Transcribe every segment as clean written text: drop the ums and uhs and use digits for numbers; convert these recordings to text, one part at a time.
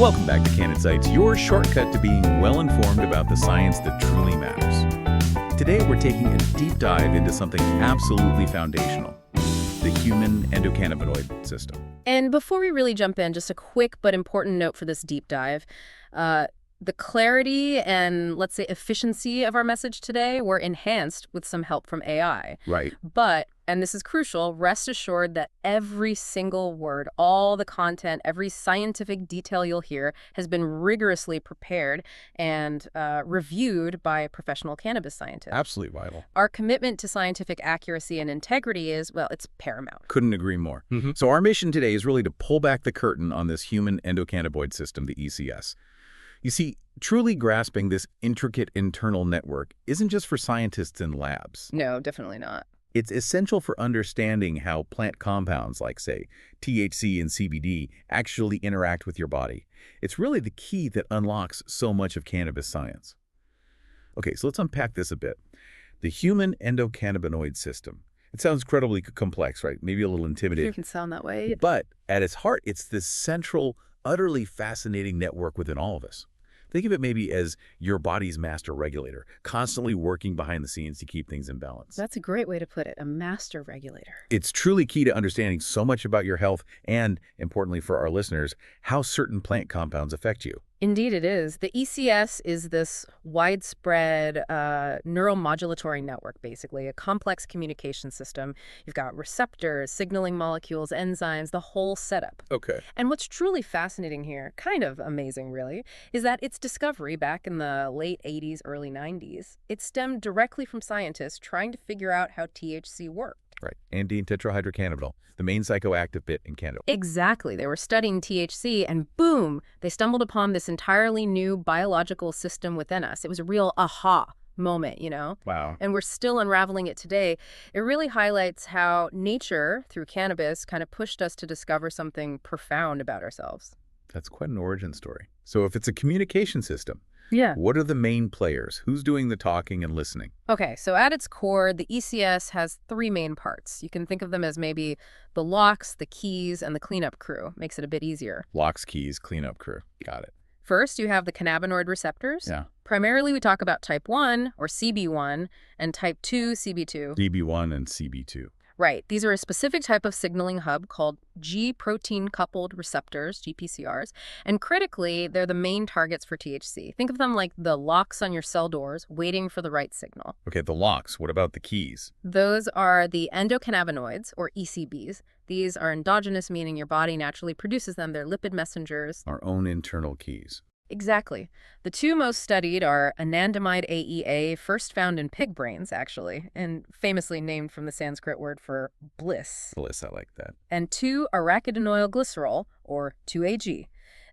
Welcome back to CannaInsights, your shortcut to being well-informed about the science that truly matters. Today, we're taking a deep dive into something absolutely foundational, the human endocannabinoid system. And before we really jump in, just a quick but important note for this deep dive. The clarity and, let's say, efficiency of our message today were enhanced with some help from AI. Right. But, and this is crucial, rest assured that every single word, all the content, every scientific detail you'll hear has been rigorously prepared and reviewed by professional cannabis scientists. Absolutely vital. Our commitment to scientific accuracy and integrity is, well, it's paramount. Couldn't agree more. So our mission today is really to pull back the curtain on this human endocannabinoid system, the ECS. You see, truly grasping this intricate internal network isn't just for scientists in labs. No, definitely not. It's essential for understanding how plant compounds like, say, THC and CBD actually interact with your body. It's really the key that unlocks so much of cannabis science. Okay, so let's unpack this a bit. The human endocannabinoid system. It sounds incredibly complex, right? Maybe a little intimidating. It can sound that way. But at its heart, it's this central, utterly fascinating network within all of us. Think of it maybe as your body's master regulator, constantly working behind the scenes to keep things in balance. That's a great way to put it, a master regulator. It's truly key to understanding so much about your health and, importantly for our listeners, how certain plant compounds affect you. Indeed it is. The ECS is this widespread neuromodulatory network, basically, a complex communication system. You've got receptors, signaling molecules, enzymes, the whole setup. Okay. And what's truly fascinating here, kind of amazing really, is that its discovery back in the late 80s, early 90s, it stemmed directly from scientists trying to figure out how THC worked. Right. Andine tetrahydrocannabinol, the main psychoactive bit in cannabis. Exactly. They were studying THC and boom, they stumbled upon this entirely new biological system within us. It was a real aha moment, you know? Wow. And we're still unraveling it today. It really highlights how nature, through cannabis, kind of pushed us to discover something profound about ourselves. That's quite an origin story. So if it's a communication system, yeah, what are the main players? Who's doing the talking and listening? Okay, so at its core, the ECS has three main parts. You can think of them as maybe the locks, the keys, and the cleanup crew. Makes it a bit easier. Locks, keys, cleanup crew. Got it. First, you have the cannabinoid receptors. Yeah. Primarily, we talk about type 1, or CB1, and type 2, CB2. CB1 and CB2. Right. These are a specific type of signaling hub called G-protein-coupled receptors, GPCRs, and critically, they're the main targets for THC. Think of them like the locks on your cell doors, waiting for the right signal. Okay, the locks. What about the keys? Those are the endocannabinoids, or ECBs. These are endogenous, meaning your body naturally produces them. They're lipid messengers. Our own internal keys. Exactly. The two most studied are anandamide AEA, first found in pig brains, actually, and famously named from the Sanskrit word for bliss. Bliss, I like that. And 2-arachidinylglycerol, or 2AG.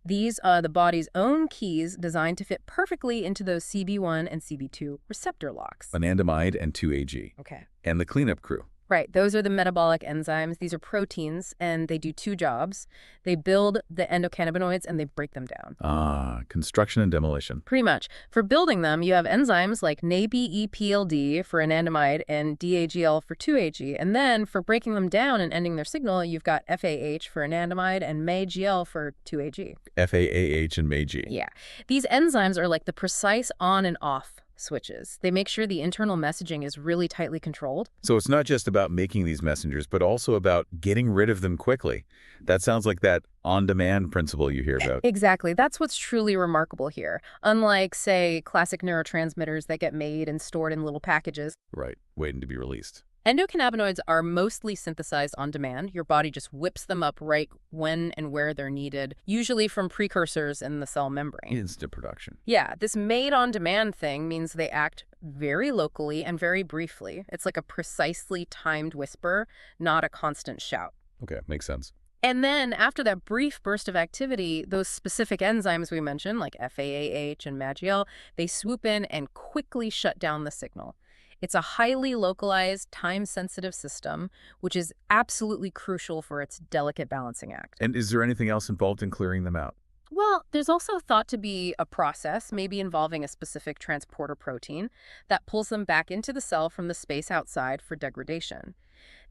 These are the body's own keys designed to fit perfectly into those CB1 and CB2 receptor locks. Anandamide and 2AG. Okay. And the cleanup crew. Right. Those are the metabolic enzymes. These are proteins, and they do two jobs. They build the endocannabinoids, and they break them down. Ah, construction and demolition. Pretty much. For building them, you have enzymes like NABEPLD for anandamide and DAGL for 2AG. And then for breaking them down and ending their signal, you've got FAH for anandamide and MAGL for 2AG. FAAH and MAG. Yeah. These enzymes are like the precise on and off switches. They make sure the internal messaging is really tightly controlled. So it's not just about making these messengers, but also about getting rid of them quickly. That sounds like that on-demand principle you hear about. Exactly. That's what's truly remarkable here. Unlike, say, classic neurotransmitters that get made and stored in little packages. Right, waiting to be released. Endocannabinoids are mostly synthesized on demand. Your body just whips them up right when and where they're needed, usually from precursors in the cell membrane. Instant production. Yeah, this made-on-demand thing means they act very locally and very briefly. It's like a precisely timed whisper, not a constant shout. Okay, makes sense. And then after that brief burst of activity, those specific enzymes we mentioned, like FAAH and MAGL, they swoop in and quickly shut down the signal. It's a highly localized, time-sensitive system, which is absolutely crucial for its delicate balancing act. And is there anything else involved in clearing them out? Well, there's also thought to be a process, maybe involving a specific transporter protein, that pulls them back into the cell from the space outside for degradation.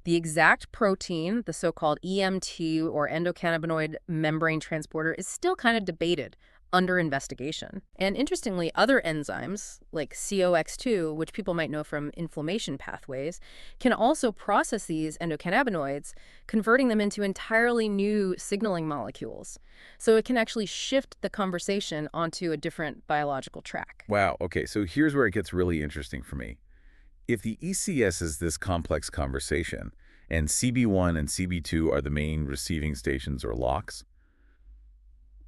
The exact protein, the so-called EMT or endocannabinoid membrane transporter, is still kind of debated, under investigation. And interestingly, other enzymes, like COX2, which people might know from inflammation pathways, can also process these endocannabinoids, converting them into entirely new signaling molecules. So it can actually shift the conversation onto a different biological track. Wow, okay, so here's where it gets really interesting for me. If the ECS is this complex conversation, and CB1 and CB2 are the main receiving stations or locks,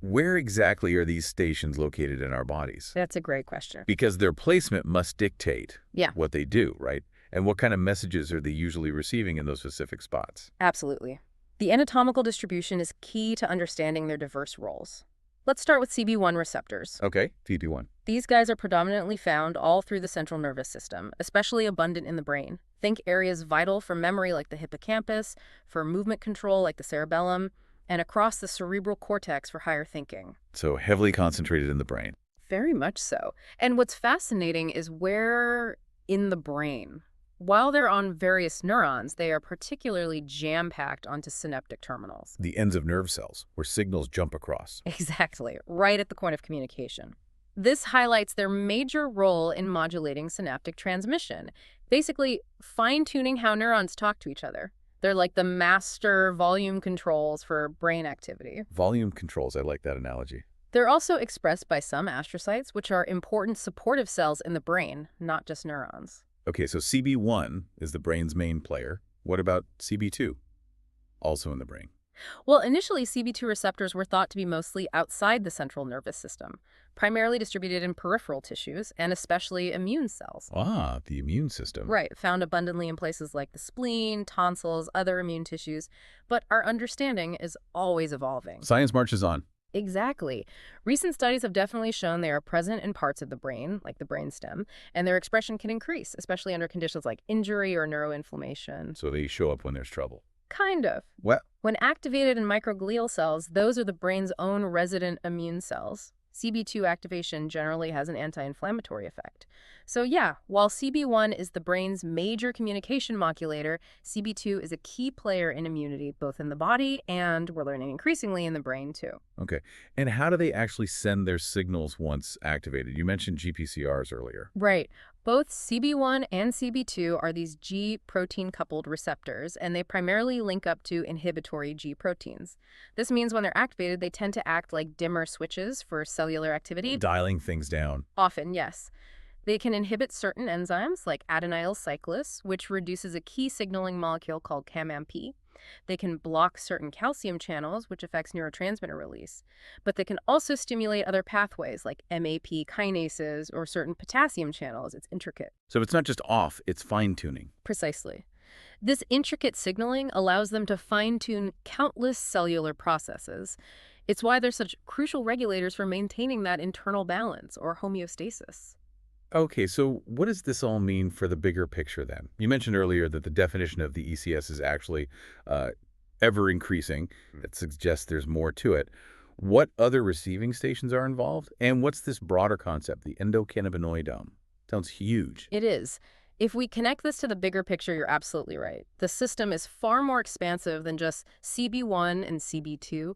where exactly are these stations located in our bodies? That's a great question. Because their placement must dictate Yeah, what they do, right? And what kind of messages are they usually receiving in those specific spots? absolutely. The anatomical distribution is key to understanding their diverse roles. Let's start with CB1 receptors. Okay, CB1. These guys are predominantly found all through the central nervous system, especially abundant in the brain. Think areas vital for memory like the hippocampus, for movement control like the cerebellum, and across the cerebral cortex for higher thinking. So heavily concentrated in the brain. Very much so. And what's fascinating is where in the brain. While they're on various neurons, they are particularly jam-packed onto synaptic terminals. The ends of nerve cells, where signals jump across. Exactly, right at the point of communication. This highlights their major role in modulating synaptic transmission, basically fine-tuning how neurons talk to each other. They're like the master volume controls for brain activity. Volume controls, I like that analogy. They're also expressed by some astrocytes, which are important supportive cells in the brain, not just neurons. Okay, so CB1 is the brain's main player. What about CB2? Also in the brain. Well, initially, CB2 receptors were thought to be mostly outside the central nervous system, primarily distributed in peripheral tissues, and especially immune cells. Ah, the immune system. Right, found abundantly in places like the spleen, tonsils, other immune tissues, but our understanding is always evolving. Science marches on. Exactly. Recent studies have definitely shown they are present in parts of the brain, like the brainstem, and their expression can increase, especially under conditions like injury or neuroinflammation. So they show up when there's trouble. Kind of. Well, When activated in microglial cells, those are the brain's own resident immune cells. CB2 activation generally has an anti-inflammatory effect. So yeah, while CB1 is the brain's major communication modulator, CB2 is a key player in immunity, both in the body and, we're learning increasingly, in the brain too. okay. And how do they actually send their signals once activated? You mentioned GPCRs earlier. Right. Both CB1 and CB2 are these G protein-coupled receptors, and they primarily link up to inhibitory G proteins. This means when they're activated, they tend to act like dimmer switches for cellular activity. Dialing things down. Often, yes. They can inhibit certain enzymes like adenyl cyclase, which reduces a key signaling molecule called CAMAMP. They can block certain calcium channels, which affects neurotransmitter release. But they can also stimulate other pathways like MAP kinases or certain potassium channels. It's intricate. So it's not just off, it's fine-tuning. Precisely. This intricate signaling allows them to fine-tune countless cellular processes. It's why they're such crucial regulators for maintaining that internal balance or homeostasis. Okay, so what does this all mean for the bigger picture then? You mentioned earlier that the definition of the ECS is actually ever increasing. That suggests there's more to it. What other receiving stations are involved? And what's this broader concept, the Endocannabinoid Dome? Sounds huge. It is. If we connect this to the bigger picture, you're absolutely right. The system is far more expansive than just CB1 and CB2.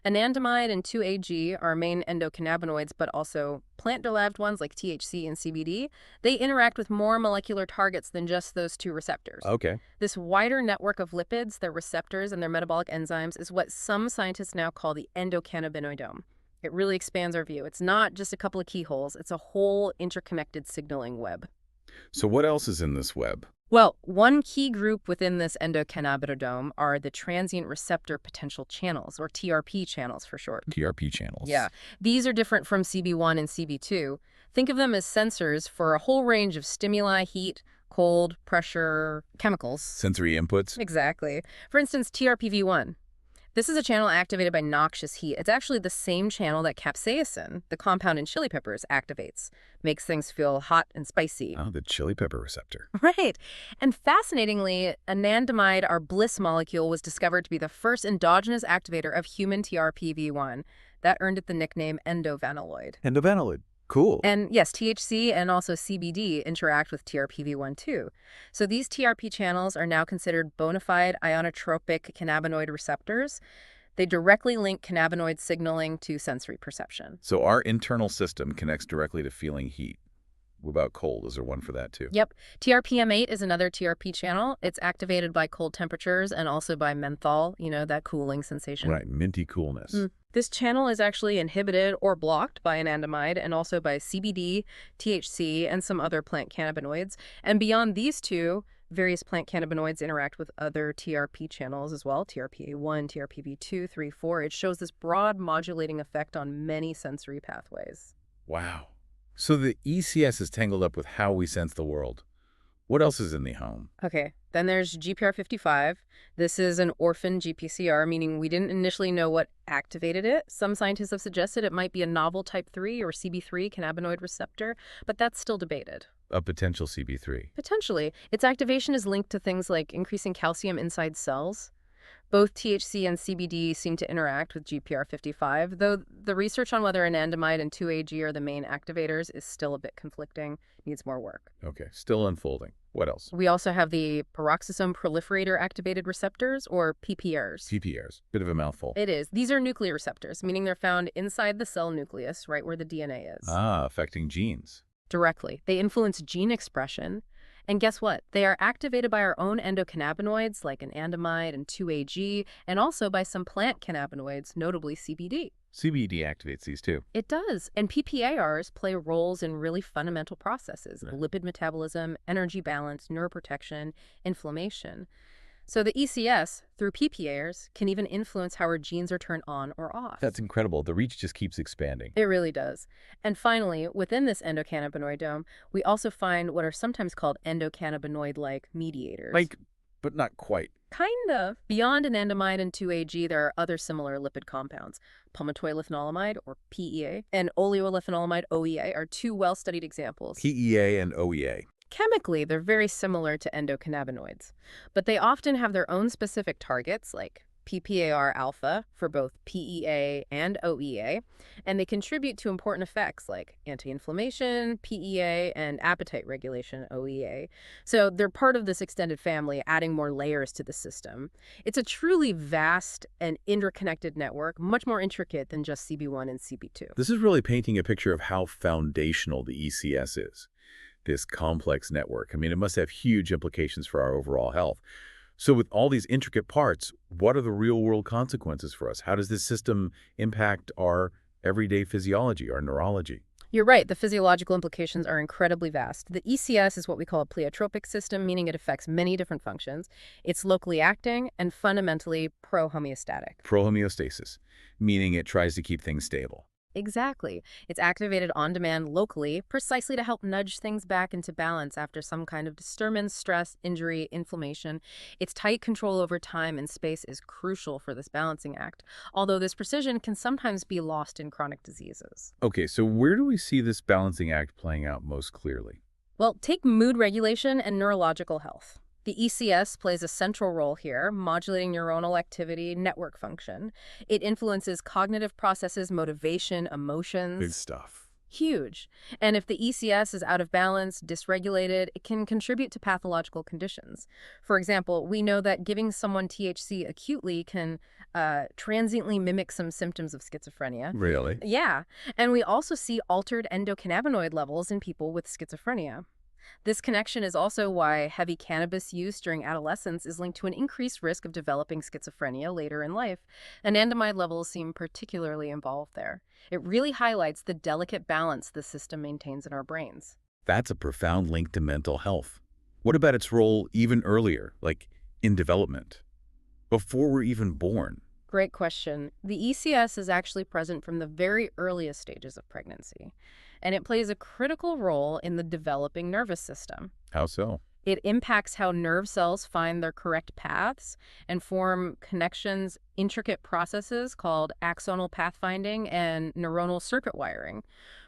Anandamide and 2-AG are main endocannabinoids, but also plant-derived ones like THC and CBD. They interact with more molecular targets than just those two receptors. Okay. This wider network of lipids, their receptors, and their metabolic enzymes is what some scientists now call the Endocannabinoid Dome. It really expands our view. It's not just a couple of keyholes. It's a whole interconnected signaling web. So what else is in this web? Well, one key group within this endocannabinoid dome are the transient receptor potential channels, or TRP channels for short. TRP channels. Yeah. These are different from CB1 and CB2. Think of them as sensors for a whole range of stimuli, heat, cold, pressure, chemicals. Sensory inputs. Exactly. For instance, TRPV1. This is a channel activated by noxious heat. It's actually the same channel that capsaicin, the compound in chili peppers, activates. Makes things feel hot and spicy. Oh, the chili pepper receptor. Right. And fascinatingly, anandamide, our bliss molecule, was discovered to be the first endogenous activator of human TRPV1. That earned it the nickname endovanoid. Endovanoid. Cool. And yes, THC and also CBD interact with TRPV1 too. So these TRP channels are now considered bona fide ionotropic cannabinoid receptors. They directly link cannabinoid signaling to sensory perception. So our internal system connects directly to feeling heat. What about cold? Is there one for that too? Yep. TRPM8 is another TRP channel. It's activated by cold temperatures and also by menthol, that cooling sensation. Right, minty coolness. This channel is actually inhibited or blocked by anandamide and also by CBD, THC, and some other plant cannabinoids. And beyond these two, various plant cannabinoids interact with other TRP channels as well, TRPA1, TRPV2, 3, 4. It shows this broad modulating effect on many sensory pathways. Wow. So the ECS is tangled up with how we sense the world. What else is in the home? Okay, then there's GPR55. This is an orphan GPCR, meaning we didn't initially know what activated it. Some scientists have suggested it might be a novel type 3 or CB3 cannabinoid receptor, but that's still debated. A potential CB3. Potentially. Its activation is linked to things like increasing calcium inside cells. Both THC and CBD seem to interact with GPR55, though the research on whether anandamide and 2-AG are the main activators is still a bit conflicting, needs more work. Okay, still unfolding. What else? We also have the peroxisome proliferator activated receptors, or PPRs. PPRs. Bit of a mouthful. It is. These are nuclear receptors, meaning they're found inside the cell nucleus, right where the DNA is. Affecting genes. Directly. They influence gene expression. And guess what? They are activated by our own endocannabinoids like anandamide and 2-AG, and also by some plant cannabinoids, notably CBD. CBD activates these too. It does. And PPARs play roles in really fundamental processes, Right. lipid metabolism, energy balance, neuroprotection, inflammation. So the ECS, through PPARs, can even influence how our genes are turned on or off. That's incredible. The reach just keeps expanding. It really does. And finally, within this endocannabinoid dome, we also find what are sometimes called endocannabinoid-like mediators. But not quite. Kind of. Beyond anandamide and 2-AG, there are other similar lipid compounds. Palmitoylethanolamide, or PEA, and oleolethanolamide, OEA, are two well-studied examples. PEA and OEA. Chemically, they're very similar to endocannabinoids, but they often have their own specific targets, like PPAR alpha for both PEA and OEA, and they contribute to important effects like anti-inflammation, PEA, and appetite regulation, OEA. So they're part of this extended family, adding more layers to the system. It's a truly vast and interconnected network, much more intricate than just CB1 and CB2. This is really painting a picture of how foundational the ECS is. This complex network. I mean, it must have huge implications for our overall health. So with all these intricate parts, what are the real-world consequences for us? How does this system impact our everyday physiology, our neurology? You're right. The physiological implications are incredibly vast. The ECS is what we call a pleiotropic system, meaning it affects many different functions. It's locally acting and fundamentally pro-homeostatic. Pro-homeostasis, meaning it tries to keep things stable. Exactly. It's activated on demand locally, precisely to help nudge things back into balance after some kind of disturbance, stress, injury, inflammation. Its tight control over time and space is crucial for this balancing act, although this precision can sometimes be lost in chronic diseases. Okay, so where do we see this balancing act playing out most clearly? Well, take mood regulation and neurological health. The ECS plays a central role here, modulating neuronal activity, network function. It influences cognitive processes, motivation, emotions. Big stuff. Huge. And if the ECS is out of balance, dysregulated, it can contribute to pathological conditions. For example, we know that giving someone THC acutely can transiently mimic some symptoms of schizophrenia. Really? Yeah. And we also see altered endocannabinoid levels in people with schizophrenia. This connection is also why heavy cannabis use during adolescence is linked to an increased risk of developing schizophrenia later in life. Anandamide levels seem particularly involved there. It really highlights the delicate balance the system maintains in our brains. That's a profound link to mental health. What about its role even earlier, like in development, before we're even born? Great question. The ECS is actually present from the very earliest stages of pregnancy, and it plays a critical role in the developing nervous system. How so? It impacts how nerve cells find their correct paths and form connections, intricate processes called axonal pathfinding and neuronal circuit wiring.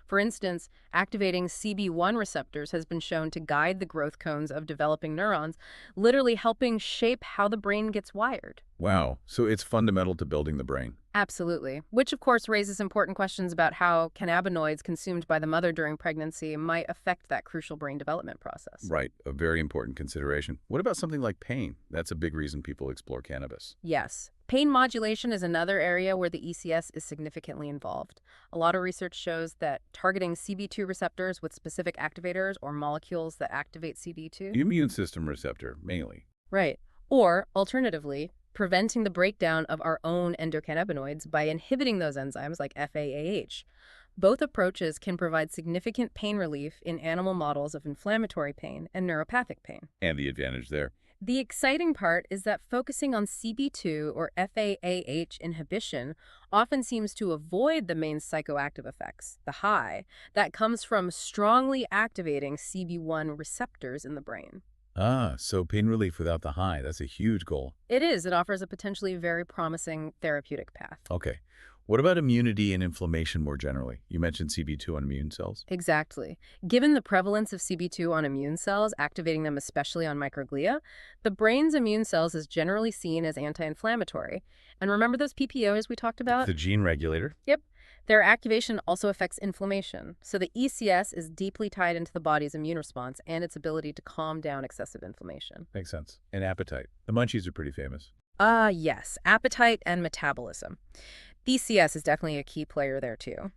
For instance, activating CB1 receptors has been shown to guide the growth cones of developing neurons, literally helping shape how the brain gets wired. Wow, so it's fundamental to building the brain. Absolutely. Which, of course, raises important questions about how cannabinoids consumed by the mother during pregnancy might affect that crucial brain development process. Right, a very important consideration. What about something like pain? That's a big reason people explore cannabis. Yes. Pain modulation is another area where the ECS is significantly involved. A lot of research shows that targeting CB2 receptors with specific activators or molecules that activate CB2. The immune system receptor, mainly. Right. Or, alternatively, preventing the breakdown of our own endocannabinoids by inhibiting those enzymes like FAAH. Both approaches can provide significant pain relief in animal models of inflammatory pain and neuropathic pain. And the advantage there. The exciting part is that focusing on CB2 or FAAH inhibition often seems to avoid the main psychoactive effects, the high, that comes from strongly activating CB1 receptors in the brain. Ah, so pain relief without the high. That's a huge goal. It is. It offers a potentially very promising therapeutic path. Okay. What about immunity and inflammation more generally? You mentioned CB2 on immune cells. Exactly. Given the prevalence of CB2 on immune cells, activating them especially on microglia, the brain's immune cells is generally seen as anti-inflammatory. And remember those PPOs we talked about? The gene regulator? Yep. Their activation also affects inflammation. So the ECS is deeply tied into the body's immune response and its ability to calm down excessive inflammation. Makes sense. And appetite. The munchies are pretty famous. Yes. Appetite and metabolism. ECS is definitely a key player there too.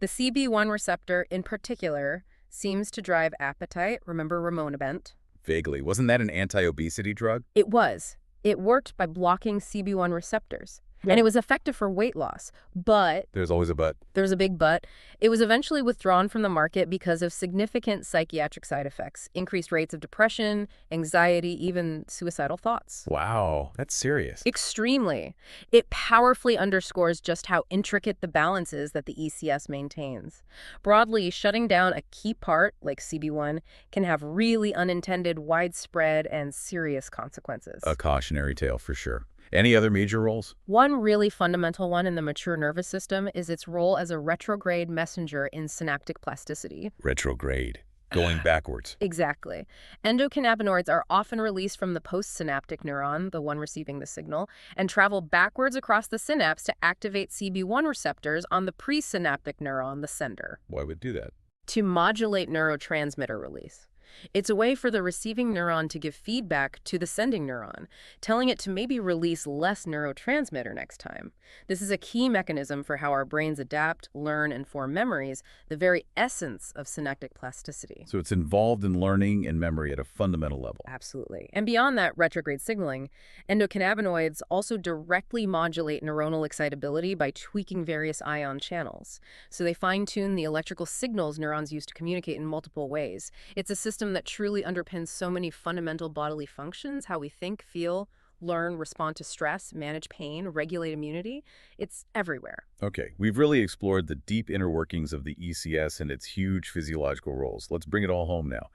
The CB1 receptor in particular seems to drive appetite. Remember Ramonabent? Vaguely. Wasn't that an anti-obesity drug? It was. It worked by blocking CB1 receptors. And it was effective for weight loss. But There's always a but. there's a big but. It was eventually withdrawn from the market because of significant psychiatric side effects, increased rates of depression, anxiety, even suicidal thoughts. Wow, that's serious. Extremely. It powerfully underscores just how intricate the balance is that the ECS maintains. Broadly, shutting down a key part, like CB1, can have really unintended, widespread, and serious consequences. A cautionary tale for sure. Any other major roles? One really fundamental one in the mature nervous system is its role as a retrograde messenger in synaptic plasticity. Retrograde. Going backwards. Exactly. Endocannabinoids are often released from the postsynaptic neuron, the one receiving the signal, and travel backwards across the synapse to activate CB1 receptors on the presynaptic neuron, the sender, Why would it do that? to modulate neurotransmitter release. It's a way for the receiving neuron to give feedback to the sending neuron, telling it to maybe release less neurotransmitter next time. This is a key mechanism for how our brains adapt, learn, and form memories, the very essence of synaptic plasticity. So it's involved in learning and memory at a fundamental level. Absolutely. And beyond that retrograde signaling, endocannabinoids also directly modulate neuronal excitability by tweaking various ion channels. So they fine-tune the electrical signals neurons use to communicate in multiple ways. It's a system that truly underpins so many fundamental bodily functions, how we think, feel, learn, respond to stress, manage pain, regulate immunity. It's everywhere. Okay, we've really explored the deep inner workings of the ECS and its huge physiological roles. Let's bring it all home now.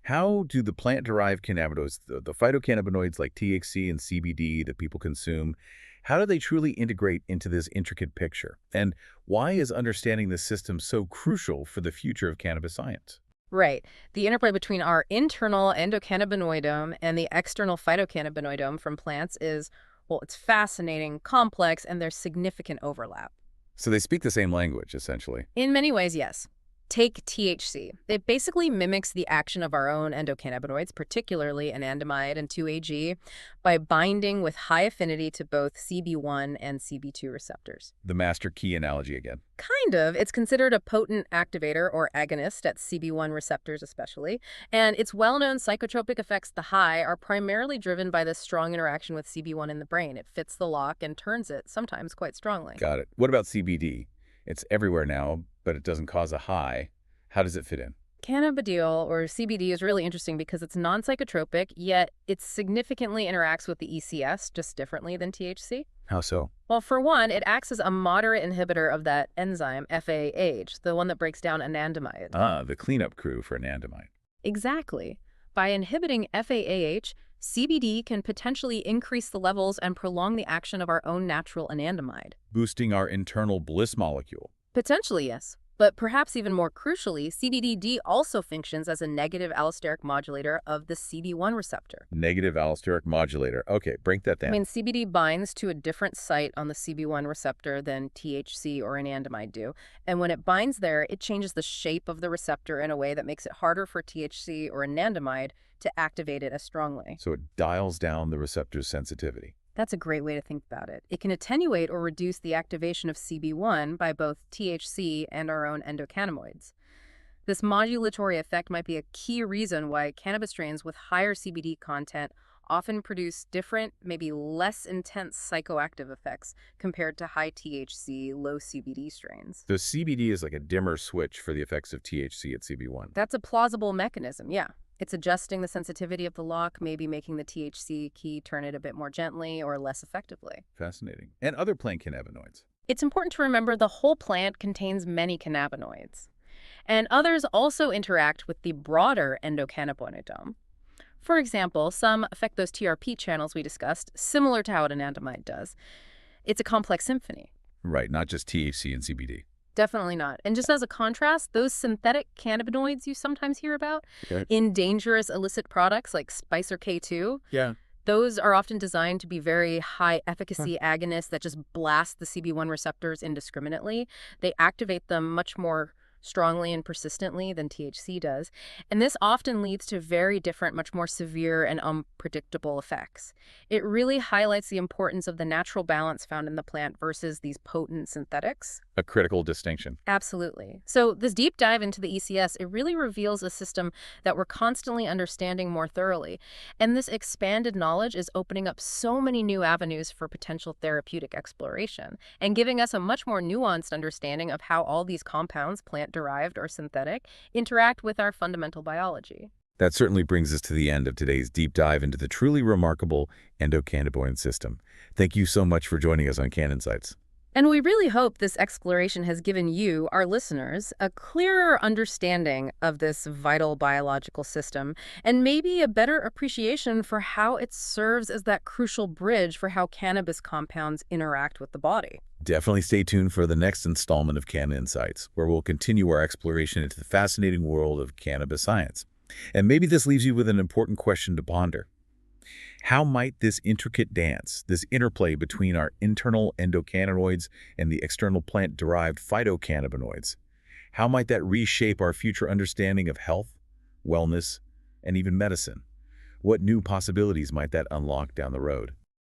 How do the plant-derived cannabinoids, the phytocannabinoids like THC and CBD that people consume, how do they truly integrate into this intricate picture? And why is understanding this system so crucial for the future of cannabis science? Right. The interplay between our internal endocannabinoid dome and the external phytocannabinoid dome from plants is, well, it's fascinating, complex, and there's significant overlap. So they speak the same language, essentially. In many ways, yes. Take THC. It basically mimics the action of our own endocannabinoids, particularly anandamide and 2-AG, by binding with high affinity to both CB1 and CB2 receptors. The master key analogy again. Kind of. It's considered a potent activator or agonist at CB1 receptors especially, and its well-known psychotropic effects, the high, are primarily driven by this strong interaction with CB1 in the brain. It fits the lock and turns it, sometimes quite strongly. Got it. What about CBD? It's everywhere now, but it doesn't cause a high. How does it fit in? Cannabidiol, or CBD, is really interesting because it's non-psychotropic, yet it significantly interacts with the ECS, just differently than THC. How so? Well, for one, it acts as a moderate inhibitor of that enzyme, FAH, the one that breaks down anandamide. Ah, the cleanup crew for anandamide. Exactly. By inhibiting FAAH, CBD can potentially increase the levels and prolong the action of our own natural anandamide. Boosting our internal bliss molecule. Potentially, yes. But perhaps even more crucially, CBDD also functions as a negative allosteric modulator of the CB1 receptor. Negative allosteric modulator. Okay, break that I down. mean, CBD binds to a different site on the CB1 receptor than THC or anandamide do. And when it binds there, it changes the shape of the receptor in a way that makes it harder for THC or anandamide to activate it as strongly. So it dials down the receptor's sensitivity. That's a great way to think about it. It can attenuate or reduce the activation of CB1 by both THC and our own endocannabinoids. This modulatory effect might be a key reason why cannabis strains with higher CBD content often produce different, maybe less intense psychoactive effects compared to high THC, low CBD strains. So CBD is like a dimmer switch for the effects of THC at CB1. That's a plausible mechanism, yeah. It's adjusting the sensitivity of the lock, maybe making the THC key turn it a bit more gently or less effectively. Fascinating. And other plant cannabinoids. It's important to remember the whole plant contains many cannabinoids, and others also interact with the broader endocannabinoid dome. For example, some affect those TRP channels we discussed, similar to how anandamide does. It's a complex symphony. Right, not just THC and CBD. Definitely not. And just as a contrast, those synthetic cannabinoids you sometimes hear about Okay. in dangerous illicit products like Spice or K2, Yeah. those are often designed to be very high efficacy agonists that just blast the CB1 receptors indiscriminately. They activate them much more strongly and persistently than THC does. And this often leads to very different, much more severe and unpredictable effects. It really highlights the importance of the natural balance found in the plant versus these potent synthetics. A critical distinction. Absolutely. So this deep dive into the ECS, it really reveals a system that we're constantly understanding more thoroughly. And this expanded knowledge is opening up so many new avenues for potential therapeutic exploration and giving us a much more nuanced understanding of how all these compounds, plant-derived or synthetic, interact with our fundamental biology. That certainly brings us to the end of today's deep dive into the truly remarkable endocannabinoid system. Thank you so much for joining us on CannaInsights. And we really hope this exploration has given you, our listeners, a clearer understanding of this vital biological system and maybe a better appreciation for how it serves as that crucial bridge for how cannabis compounds interact with the body. Definitely stay tuned for the next installment of CannaInsights, where we'll continue our exploration into the fascinating world of cannabis science. And maybe this leaves you with an important question to ponder. How might this intricate dance, this interplay between our internal endocannabinoids and the external plant-derived phytocannabinoids, how might that reshape our future understanding of health, wellness, and even medicine? What new possibilities might that unlock down the road?